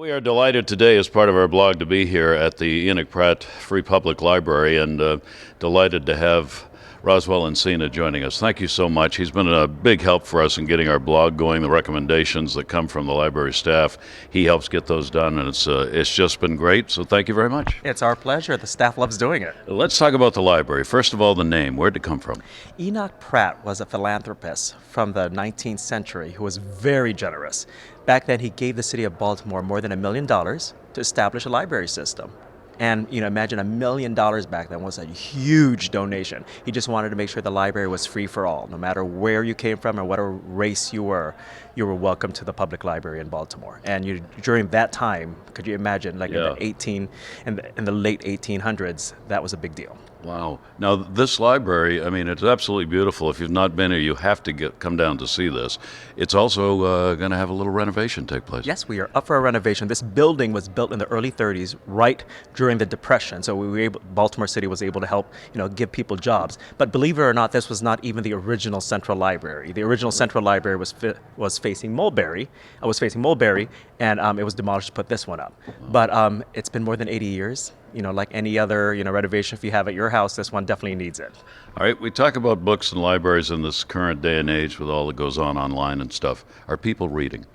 We are delighted today as part of our blog to be here at the Enoch Pratt Free Public Library and delighted to have Roswell Encina joining us. Thank you so much. He's been a big help for us in getting our blog going, the recommendations that come from the library staff. He helps get those done, and it's just been great, so thank you very much. It's our pleasure. The staff loves doing it. Let's talk about the library. First of all, the name. Where did it come from? Enoch Pratt was a philanthropist from the 19th century who was very generous. Back then, he gave the city of Baltimore more than $1 million to establish a library system. And, imagine $1 million back then was a huge donation. He just wanted to make sure the library was free for all. No matter where you came from or whatever race you were welcome to the public library in Baltimore. And during that time, could you imagine, in the late 1800s, that was a big deal. Wow. Now, this library, it's absolutely beautiful. If you've not been here, you have to come down to see this. It's also going to have a little renovation take place. Yes, we are up for a renovation. This building was built in the early 30s, right during the Depression. So Baltimore City was able to help, give people jobs. But believe it or not, this was not even the original Central Library. The original Central Library was facing Mulberry. And it was demolished to put this one up. Wow. But it's been more than 80 years. Like any other, renovation if you have at your house, this one definitely needs it. All right, we talk about books and libraries in this current day and age with all that goes on online and stuff. Are people reading?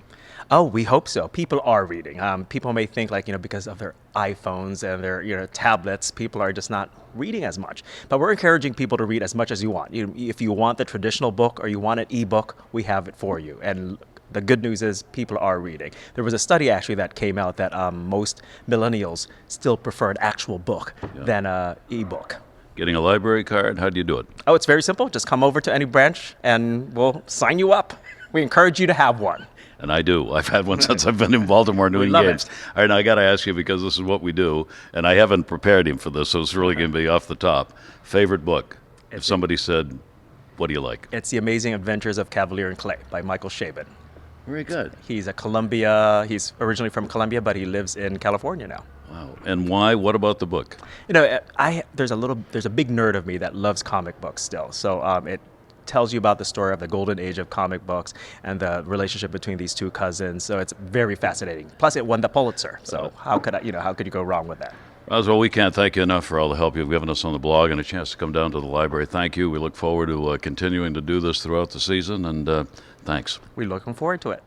Oh, we hope so. People are reading. People may think because of their iPhones and their tablets, people are just not reading as much. But we're encouraging people to read as much as you want. If you want the traditional book or you want an ebook, we have it for you. And the good news is people are reading. There was a study actually that came out that most millennials still prefer an actual book than an ebook. Getting a library card, how do you do it? Oh, it's very simple. Just come over to any branch and we'll sign you up. We encourage you to have one. And I do. I've had one since I've been in Baltimore doing games. All right, now I got to ask you, because this is what we do, and I haven't prepared him for this, so it's really going to be off the top. Favorite book? If somebody said, what do you like? It's The Amazing Adventures of Cavalier and Clay by Michael Chabon. Very good. He's originally from Colombia, but he lives in California now. Wow. And why? What about the book? There's a big nerd of me that loves comic books still. So it tells you about the story of the golden age of comic books and the relationship between these two cousins. So it's very fascinating. Plus, it won the Pulitzer. So how could you go wrong with that? Roswell, we can't thank you enough for all the help you've given us on the blog and a chance to come down to the library. Thank you. We look forward to continuing to do this throughout the season, and thanks. We're looking forward to it.